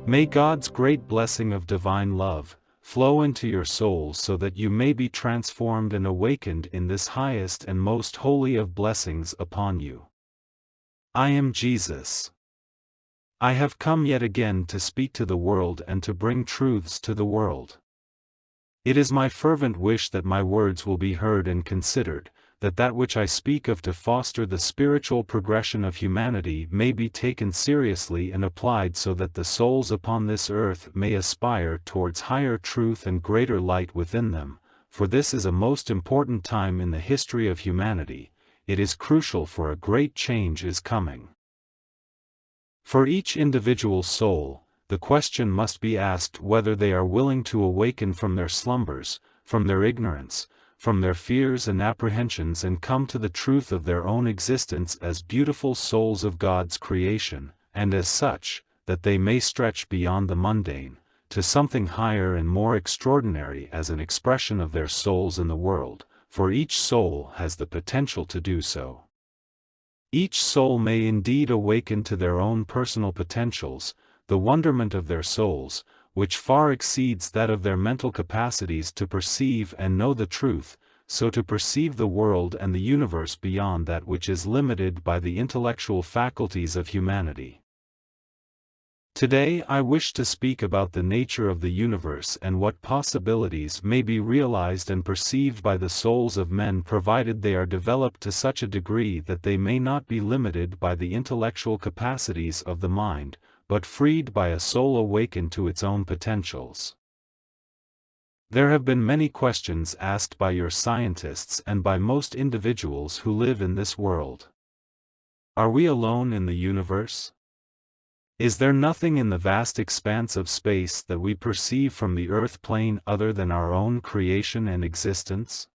May God's great blessing of divine love flow into your souls so that you may be transformed and awakened in this highest and most holy of blessings upon you. I am Jesus. I have come yet again to speak to the world and to bring truths to the world. It is my fervent wish that my words will be heard and considered, that which I speak of to foster the spiritual progression of humanity may be taken seriously and applied so that the souls upon this earth may aspire towards higher truth and greater light within them, for this is a most important time in the history of humanity. It is crucial, for a great change is coming. For each individual soul, the question must be asked whether they are willing to awaken from their slumbers, from their ignorance, from their fears and apprehensions, and come to the truth of their own existence as beautiful souls of God's creation, and as such, that they may stretch beyond the mundane, to something higher and more extraordinary as an expression of their souls in the world, for each soul has the potential to do so. Each soul may indeed awaken to their own personal potentials, the wonderment of their souls, which far exceeds that of their mental capacities to perceive and know the truth, so to perceive the world and the universe beyond that which is limited by the intellectual faculties of humanity. Today I wish to speak about the nature of the universe and what possibilities may be realized and perceived by the souls of men, provided they are developed to such a degree that they may not be limited by the intellectual capacities of the mind, but freed by a soul awakened to its own potentials. There have been many questions asked by your scientists and by most individuals who live in this world. Are we alone in the universe? Is there nothing in the vast expanse of space that we perceive from the earth plane other than our own creation and existence?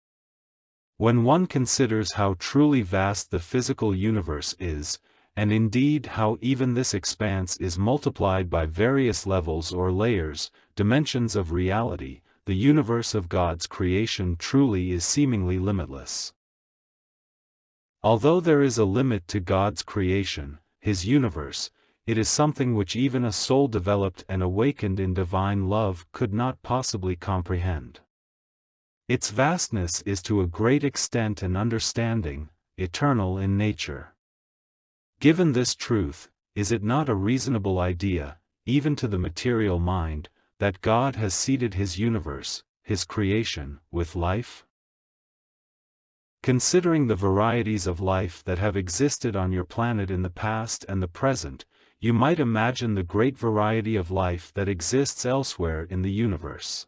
When one considers how truly vast the physical universe is, and indeed how even this expanse is multiplied by various levels or layers, dimensions of reality, the universe of God's creation truly is seemingly limitless. Although there is a limit to God's creation, His universe, it is something which even a soul developed and awakened in divine love could not possibly comprehend. Its vastness is to a great extent an understanding, eternal in nature. Given this truth, is it not a reasonable idea, even to the material mind, that God has seeded His universe, His creation, with life? Considering the varieties of life that have existed on your planet in the past and the present, you might imagine the great variety of life that exists elsewhere in the universe.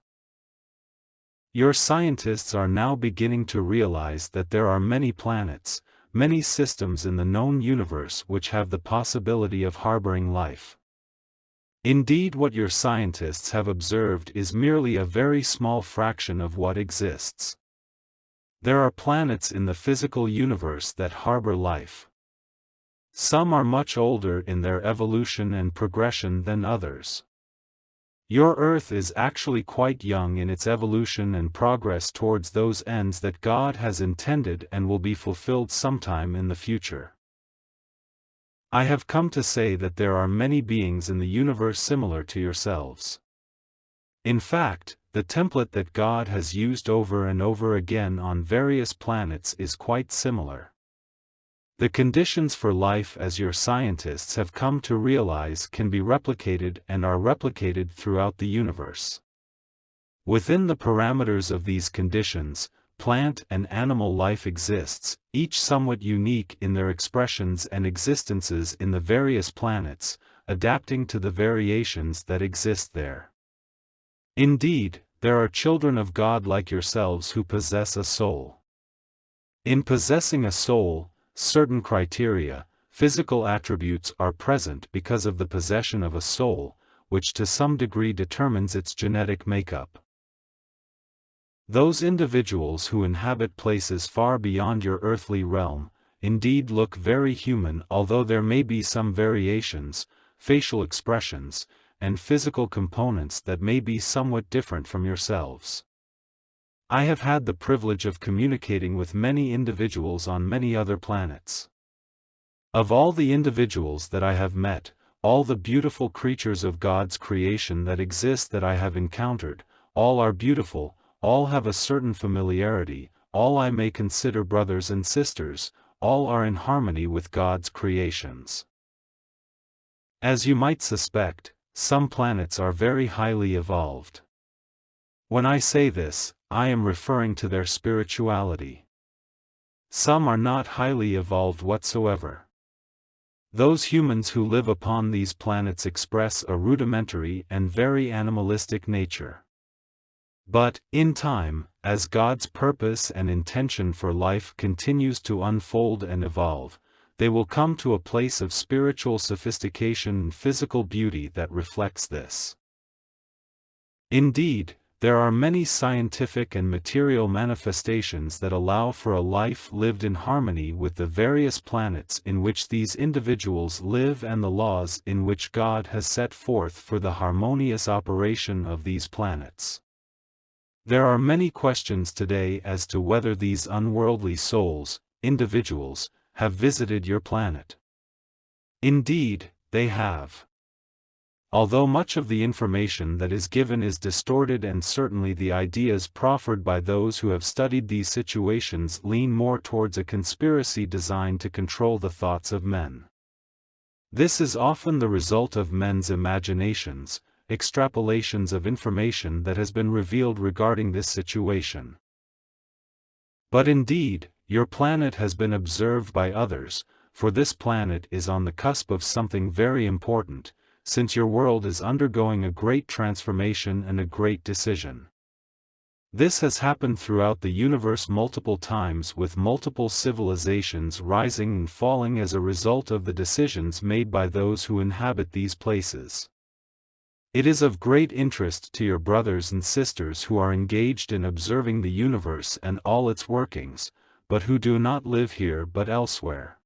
Your scientists are now beginning to realize that there are many planets, many systems in the known universe which have the possibility of harboring life. Indeed, what your scientists have observed is merely a very small fraction of what exists. There are planets in the physical universe that harbor life. Some are much older in their evolution and progression than others. Your Earth is actually quite young in its evolution and progress towards those ends that God has intended and will be fulfilled sometime in the future. I have come to say that there are many beings in the universe similar to yourselves. In fact, the template that God has used over and over again on various planets is quite similar. The conditions for life, as your scientists have come to realize, can be replicated and are replicated throughout the universe. Within the parameters of these conditions, plant and animal life exists, each somewhat unique in their expressions and existences in the various planets, adapting to the variations that exist there. Indeed, there are children of God like yourselves who possess a soul. In possessing a soul, certain criteria, physical attributes are present because of the possession of a soul, which to some degree determines its genetic makeup. Those individuals who inhabit places far beyond your earthly realm, indeed look very human, although there may be some variations, facial expressions, and physical components that may be somewhat different from yourselves. I have had the privilege of communicating with many individuals on many other planets. Of all the individuals that I have met, all the beautiful creatures of God's creation that exist that I have encountered, all are beautiful, all have a certain familiarity, all I may consider brothers and sisters, all are in harmony with God's creations. As you might suspect, some planets are very highly evolved. When I say this, I am referring to their spirituality. Some are not highly evolved whatsoever. Those humans who live upon these planets express a rudimentary and very animalistic nature. But, in time, as God's purpose and intention for life continues to unfold and evolve, they will come to a place of spiritual sophistication and physical beauty that reflects this. Indeed, there are many scientific and material manifestations that allow for a life lived in harmony with the various planets in which these individuals live and the laws in which God has set forth for the harmonious operation of these planets. There are many questions today as to whether these unworldly souls, individuals, have visited your planet. Indeed, they have. Although much of the information that is given is distorted and certainly the ideas proffered by those who have studied these situations lean more towards a conspiracy designed to control the thoughts of men. This is often the result of men's imaginations, extrapolations of information that has been revealed regarding this situation. But indeed, your planet has been observed by others, for this planet is on the cusp of something very important, since your world is undergoing a great transformation and a great decision. This has happened throughout the universe multiple times with multiple civilizations rising and falling as a result of the decisions made by those who inhabit these places. It is of great interest to your brothers and sisters who are engaged in observing the universe and all its workings, but who do not live here but elsewhere.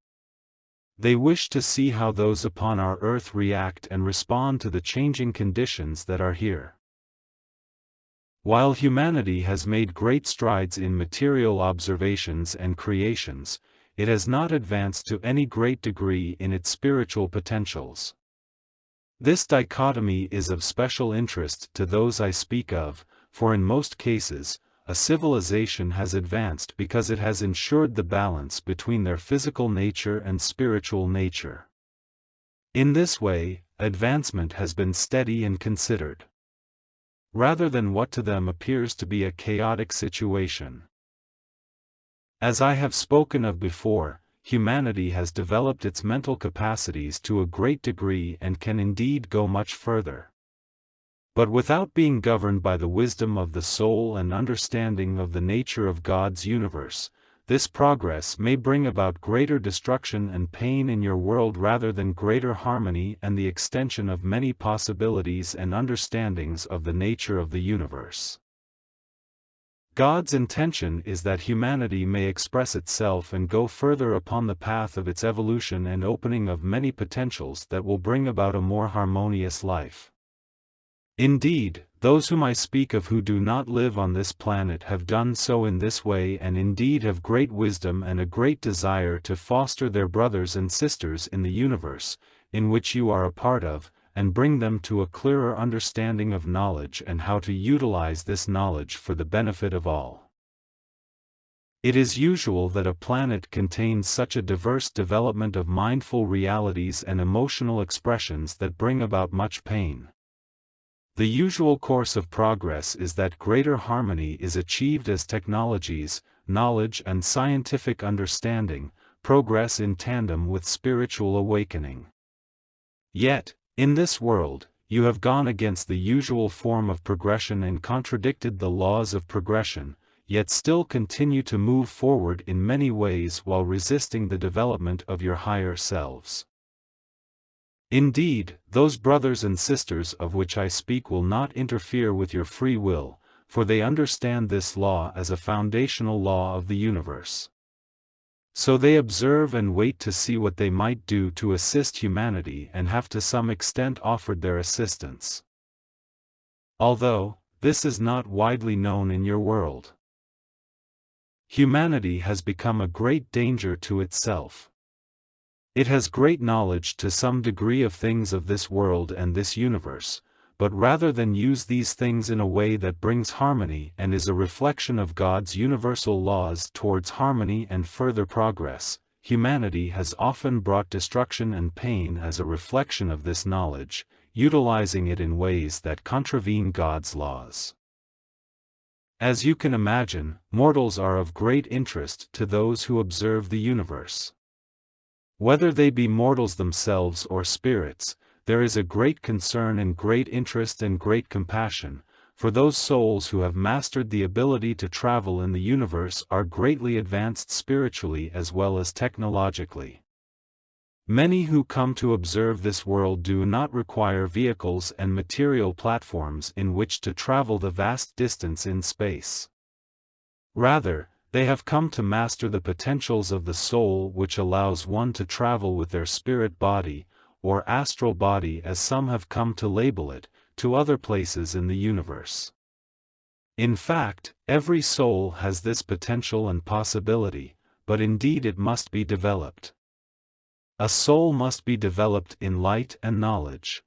They wish to see how those upon our earth react and respond to the changing conditions that are here. While humanity has made great strides in material observations and creations, it has not advanced to any great degree in its spiritual potentials. This dichotomy is of special interest to those I speak of, for in most cases, a civilization has advanced because it has ensured the balance between their physical nature and spiritual nature. In this way, advancement has been steady and considered, rather than what to them appears to be a chaotic situation. As I have spoken of before, humanity has developed its mental capacities to a great degree and can indeed go much further. But without being governed by the wisdom of the soul and understanding of the nature of God's universe, this progress may bring about greater destruction and pain in your world rather than greater harmony and the extension of many possibilities and understandings of the nature of the universe. God's intention is that humanity may express itself and go further upon the path of its evolution and opening of many potentials that will bring about a more harmonious life. Indeed, those whom I speak of who do not live on this planet have done so in this way and indeed have great wisdom and a great desire to foster their brothers and sisters in the universe, in which you are a part of, and bring them to a clearer understanding of knowledge and how to utilize this knowledge for the benefit of all. It is usual that a planet contains such a diverse development of mindful realities and emotional expressions that bring about much pain. The usual course of progress is that greater harmony is achieved as technologies, knowledge and scientific understanding progress in tandem with spiritual awakening. Yet, in this world, you have gone against the usual form of progression and contradicted the laws of progression, yet still continue to move forward in many ways while resisting the development of your higher selves. Indeed, those brothers and sisters of which I speak will not interfere with your free will, for they understand this law as a foundational law of the universe. So they observe and wait to see what they might do to assist humanity and have to some extent offered their assistance. Although, this is not widely known in your world. Humanity has become a great danger to itself. It has great knowledge to some degree of things of this world and this universe, but rather than use these things in a way that brings harmony and is a reflection of God's universal laws towards harmony and further progress, humanity has often brought destruction and pain as a reflection of this knowledge, utilizing it in ways that contravene God's laws. As you can imagine, mortals are of great interest to those who observe the universe. Whether they be mortals themselves or spirits, there is a great concern and great interest and great compassion, for those souls who have mastered the ability to travel in the universe are greatly advanced spiritually as well as technologically. Many who come to observe this world do not require vehicles and material platforms in which to travel the vast distance in space. Rather, they have come to master the potentials of the soul, which allows one to travel with their spirit body, or astral body as some have come to label it, to other places in the universe. In fact, every soul has this potential and possibility, but indeed it must be developed. A soul must be developed in light and knowledge.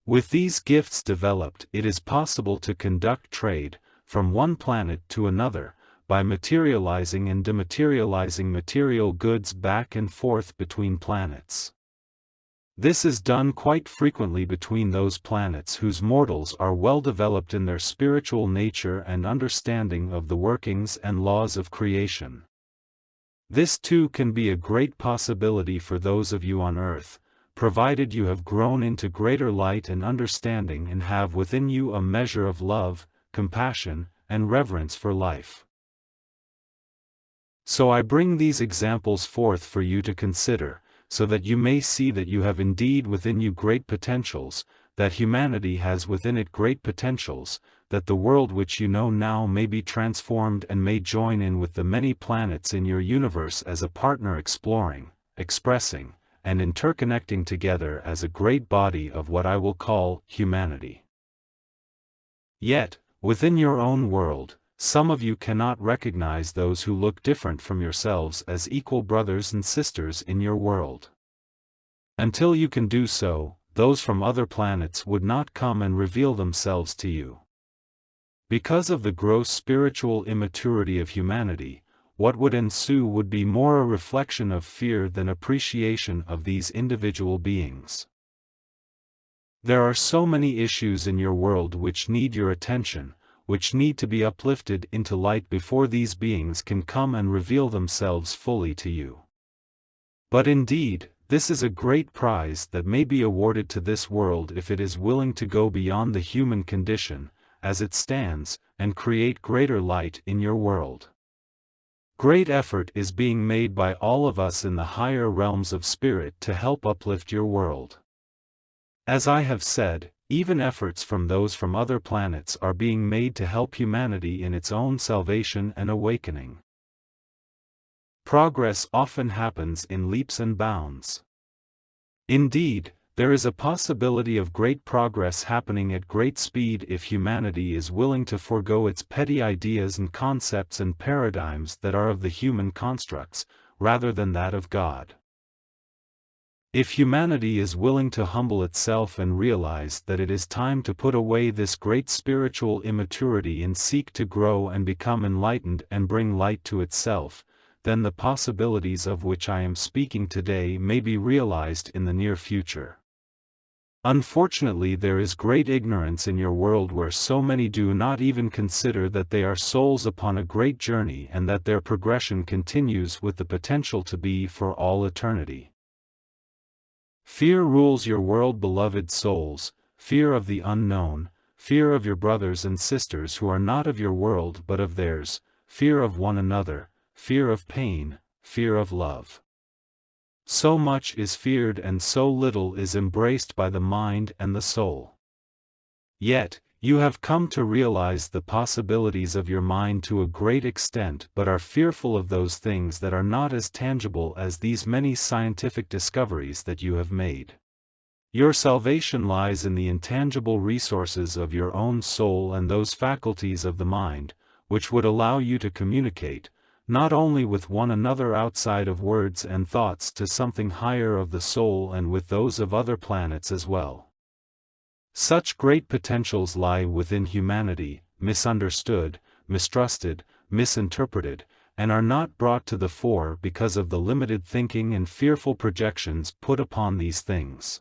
With these gifts developed, it is possible to conduct trade, from one planet to another, by materializing and dematerializing material goods back and forth between planets. This is done quite frequently between those planets whose mortals are well developed in their spiritual nature and understanding of the workings and laws of creation. This too can be a great possibility for those of you on Earth, provided you have grown into greater light and understanding and have within you a measure of love, compassion, and reverence for life. So I bring these examples forth for you to consider, so that you may see that you have indeed within you great potentials, that humanity has within it great potentials, that the world which you know now may be transformed and may join in with the many planets in your universe as a partner exploring, expressing, and interconnecting together as a great body of what I will call humanity. Yet, within your own world, some of you cannot recognize those who look different from yourselves as equal brothers and sisters in your world. Until you can do so, those from other planets would not come and reveal themselves to you. Because of the gross spiritual immaturity of humanity, what would ensue would be more a reflection of fear than appreciation of these individual beings. There are so many issues in your world which need your attention, which need to be uplifted into light before these beings can come and reveal themselves fully to you. But indeed, this is a great prize that may be awarded to this world if it is willing to go beyond the human condition, as it stands, and create greater light in your world. Great effort is being made by all of us in the higher realms of spirit to help uplift your world. As I have said, even efforts from those from other planets are being made to help humanity in its own salvation and awakening. Progress often happens in leaps and bounds. Indeed, there is a possibility of great progress happening at great speed if humanity is willing to forego its petty ideas and concepts and paradigms that are of the human constructs, rather than that of God. If humanity is willing to humble itself and realize that it is time to put away this great spiritual immaturity and seek to grow and become enlightened and bring light to itself, then the possibilities of which I am speaking today may be realized in the near future. Unfortunately, there is great ignorance in your world where so many do not even consider that they are souls upon a great journey and that their progression continues with the potential to be for all eternity. Fear rules your world, beloved souls, fear of the unknown, fear of your brothers and sisters who are not of your world but of theirs, fear of one another, fear of pain, fear of love. So much is feared and so little is embraced by the mind and the soul. Yet, you have come to realize the possibilities of your mind to a great extent but are fearful of those things that are not as tangible as these many scientific discoveries that you have made. Your salvation lies in the intangible resources of your own soul and those faculties of the mind, which would allow you to communicate, not only with one another outside of words and thoughts to something higher of the soul and with those of other planets as well. Such great potentials lie within humanity, misunderstood, mistrusted, misinterpreted, and are not brought to the fore because of the limited thinking and fearful projections put upon these things.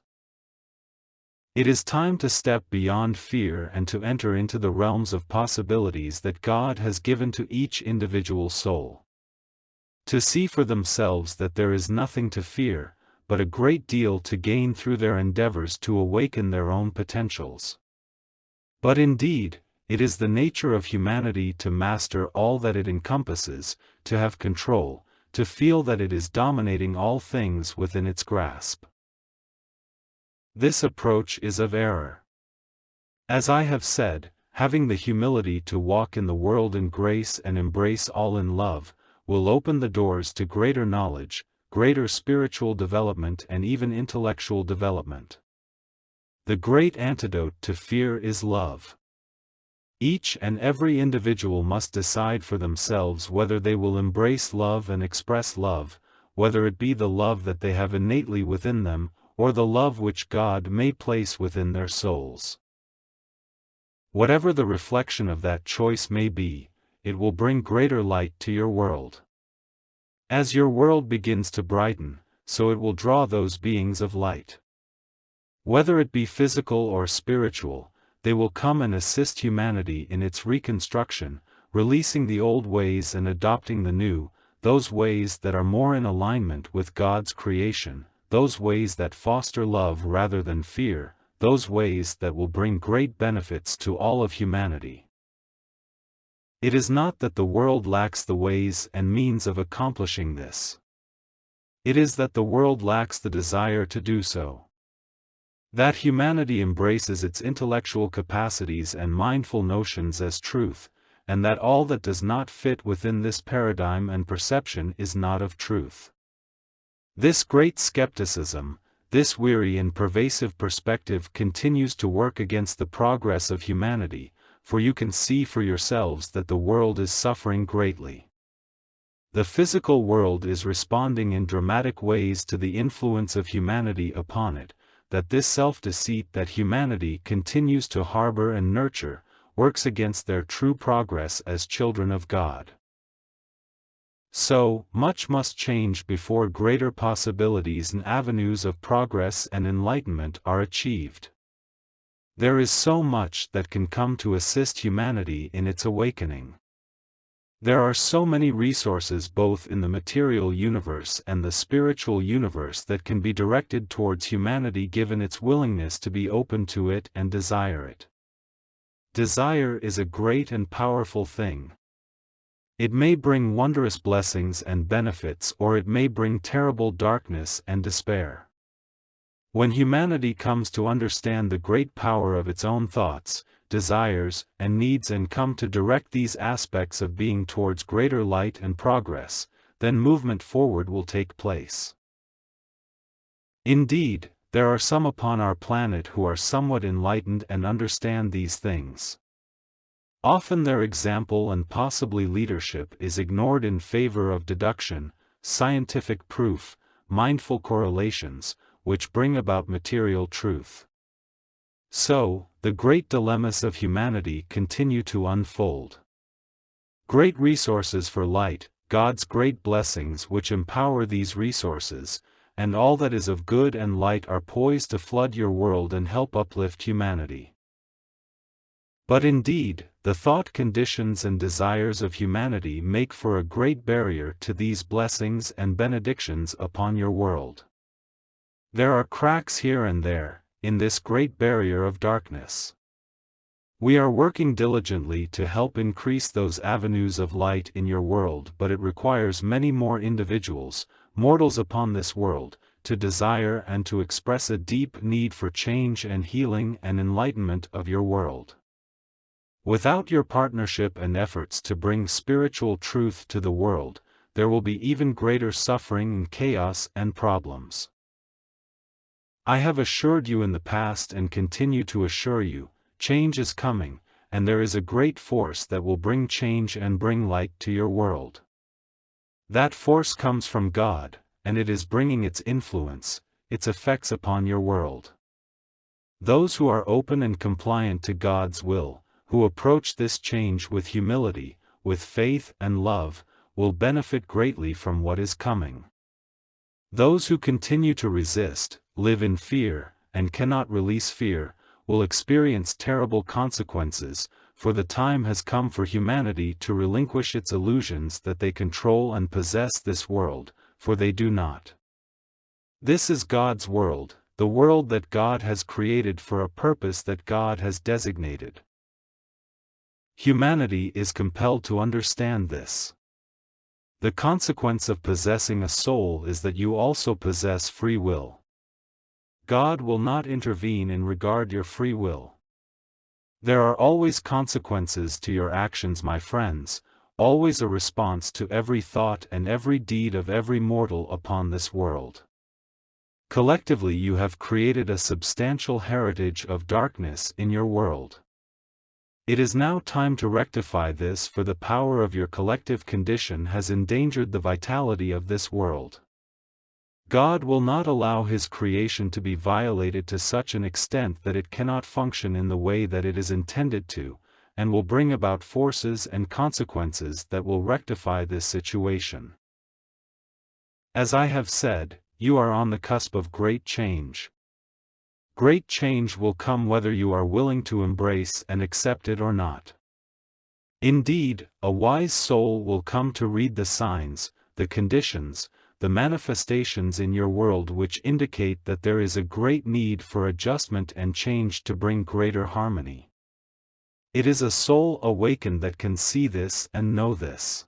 It is time to step beyond fear and to enter into the realms of possibilities that God has given to each individual soul. To see for themselves that there is nothing to fear, but a great deal to gain through their endeavors to awaken their own potentials. But indeed, it is the nature of humanity to master all that it encompasses, to have control, to feel that it is dominating all things within its grasp. This approach is of error. As I have said, having the humility to walk in the world in grace and embrace all in love, will open the doors to greater knowledge, greater spiritual development and even intellectual development. The great antidote to fear is love. Each and every individual must decide for themselves whether they will embrace love and express love, whether it be the love that they have innately within them, or the love which God may place within their souls. Whatever the reflection of that choice may be, it will bring greater light to your world. As your world begins to brighten, so it will draw those beings of light. Whether it be physical or spiritual, they will come and assist humanity in its reconstruction, releasing the old ways and adopting the new, those ways that are more in alignment with God's creation, those ways that foster love rather than fear, those ways that will bring great benefits to all of humanity. It is not that the world lacks the ways and means of accomplishing this. It is that the world lacks the desire to do so. That humanity embraces its intellectual capacities and mindful notions as truth, and that all that does not fit within this paradigm and perception is not of truth. This great skepticism, this weary and pervasive perspective continues to work against the progress of humanity, for you can see for yourselves that the world is suffering greatly. The physical world is responding in dramatic ways to the influence of humanity upon it, that this self-deceit that humanity continues to harbor and nurture, works against their true progress as children of God. So, much must change before greater possibilities and avenues of progress and enlightenment are achieved. There is so much that can come to assist humanity in its awakening. There are so many resources both in the material universe and the spiritual universe that can be directed towards humanity given its willingness to be open to it and desire it. Desire is a great and powerful thing. It may bring wondrous blessings and benefits, or it may bring terrible darkness and despair. When humanity comes to understand the great power of its own thoughts, desires, and needs and come to direct these aspects of being towards greater light and progress, then movement forward will take place. Indeed, there are some upon our planet who are somewhat enlightened and understand these things. Often their example and possibly leadership is ignored in favor of deduction, scientific proof, mindful correlations, which bring about material truth. So, the great dilemmas of humanity continue to unfold. Great resources for light, God's great blessings which empower these resources, and all that is of good and light are poised to flood your world and help uplift humanity. But indeed, the thought conditions and desires of humanity make for a great barrier to these blessings and benedictions upon your world. There are cracks here and there, in this great barrier of darkness. We are working diligently to help increase those avenues of light in your world, but it requires many more individuals, mortals upon this world, to desire and to express a deep need for change and healing and enlightenment of your world. Without your partnership and efforts to bring spiritual truth to the world, there will be even greater suffering and chaos and problems. I have assured you in the past and continue to assure you, change is coming, and there is a great force that will bring change and bring light to your world. That force comes from God, and it is bringing its influence, its effects upon your world. Those who are open and compliant to God's will, who approach this change with humility, with faith and love, will benefit greatly from what is coming. Those who continue to resist, live in fear, and cannot release fear, will experience terrible consequences, for the time has come for humanity to relinquish its illusions that they control and possess this world, for they do not. This is God's world, the world that God has created for a purpose that God has designated. Humanity is compelled to understand this. The consequence of possessing a soul is that you also possess free will. God will not intervene in regard your free will. There are always consequences to your actions, my friends, always a response to every thought and every deed of every mortal upon this world. Collectively you have created a substantial heritage of darkness in your world. It is now time to rectify this, for the power of your collective condition has endangered the vitality of this world. God will not allow His creation to be violated to such an extent that it cannot function in the way that it is intended to, and will bring about forces and consequences that will rectify this situation. As I have said, you are on the cusp of great change. Great change will come whether you are willing to embrace and accept it or not. Indeed, a wise soul will come to read the signs, the conditions, the manifestations in your world which indicate that there is a great need for adjustment and change to bring greater harmony. It is a soul awakened that can see this and know this.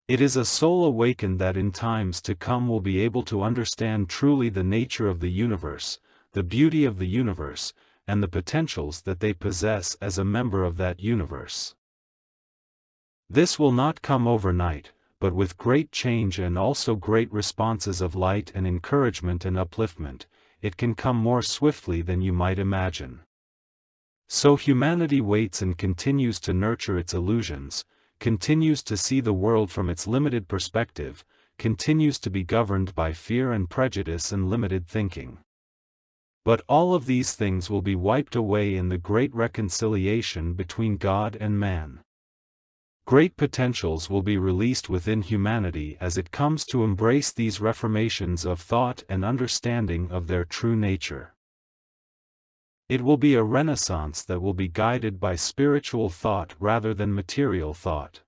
It is a soul awakened that in times to come will be able to understand truly the nature of the universe, the beauty of the universe, and the potentials that they possess as a member of that universe. This will not come overnight, but with great change and also great responses of light and encouragement and upliftment, it can come more swiftly than you might imagine. So humanity waits and continues to nurture its illusions, continues to see the world from its limited perspective, continues to be governed by fear and prejudice and limited thinking. But all of these things will be wiped away in the great reconciliation between God and man. Great potentials will be released within humanity as it comes to embrace these reformations of thought and understanding of their true nature. It will be a renaissance that will be guided by spiritual thought rather than material thought.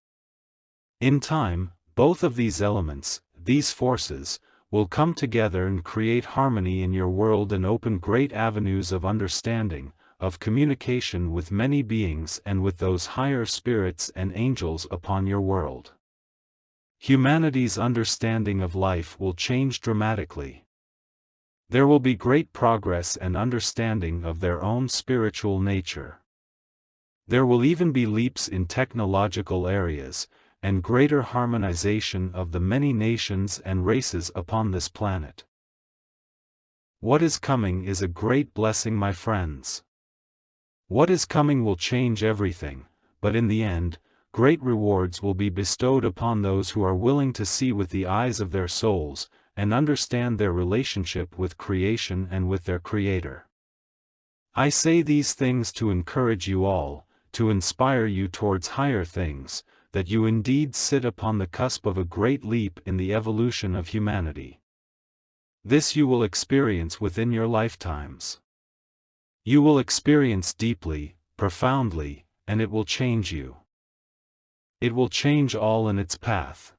In time, both of these elements, these forces, will come together and create harmony in your world and open great avenues of understanding, of communication with many beings and with those higher spirits and angels upon your world. Humanity's understanding of life will change dramatically. There will be great progress and understanding of their own spiritual nature. There will even be leaps in technological areas, and greater harmonization of the many nations and races upon this planet. What is coming is a great blessing, my friends. What is coming will change everything, but in the end, great rewards will be bestowed upon those who are willing to see with the eyes of their souls, and understand their relationship with creation and with their Creator. I say these things to encourage you all, to inspire you towards higher things, that you indeed sit upon the cusp of a great leap in the evolution of humanity. This you will experience within your lifetimes. You will experience deeply, profoundly, and it will change you. It will change all in its path.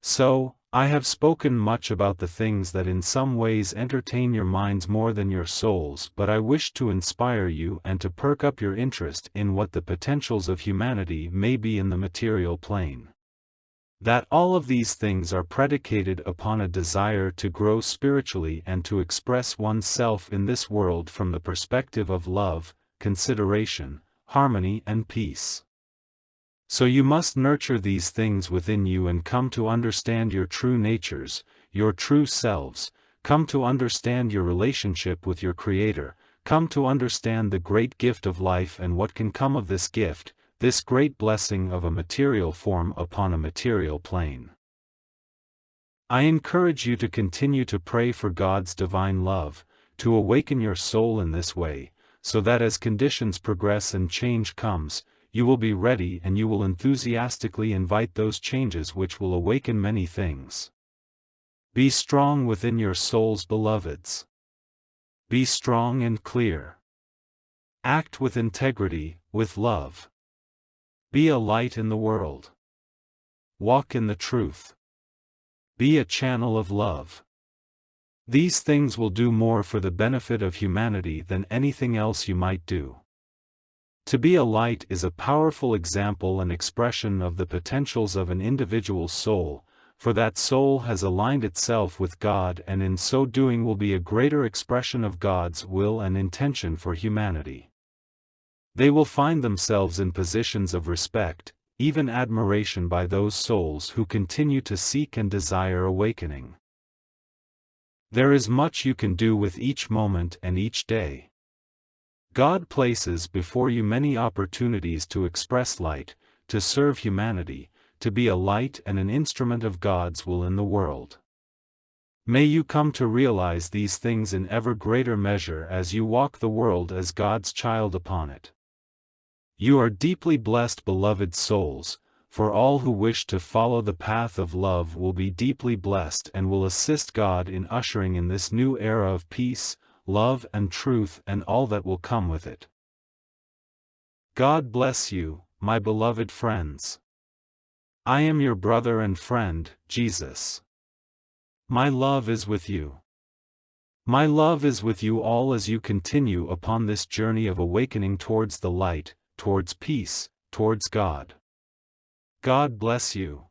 So, I have spoken much about the things that in some ways entertain your minds more than your souls, but I wish to inspire you and to perk up your interest in what the potentials of humanity may be in the material plane. That all of these things are predicated upon a desire to grow spiritually and to express oneself in this world from the perspective of love, consideration, harmony and peace. So you must nurture these things within you and come to understand your true natures, your true selves, come to understand your relationship with your Creator, come to understand the great gift of life and what can come of this gift, this great blessing of a material form upon a material plane. I encourage you to continue to pray for God's divine love, to awaken your soul in this way, so that as conditions progress and change comes, you will be ready and you will enthusiastically invite those changes which will awaken many things. Be strong within your souls, beloveds. Be strong and clear. Act with integrity, with love. Be a light in the world. Walk in the truth. Be a channel of love. These things will do more for the benefit of humanity than anything else you might do. To be a light is a powerful example and expression of the potentials of an individual's soul, for that soul has aligned itself with God and in so doing will be a greater expression of God's will and intention for humanity. They will find themselves in positions of respect, even admiration by those souls who continue to seek and desire awakening. There is much you can do with each moment and each day. God places before you many opportunities to express light, to serve humanity, to be a light and an instrument of God's will in the world. May you come to realize these things in ever greater measure as you walk the world as God's child upon it. You are deeply blessed, beloved souls, for all who wish to follow the path of love will be deeply blessed and will assist God in ushering in this new era of peace, love and truth and all that will come with it. God bless you, my beloved friends. I am your brother and friend, Jesus. My love is with you. My love is with you all as you continue upon this journey of awakening towards the light, towards peace, towards God. God bless you.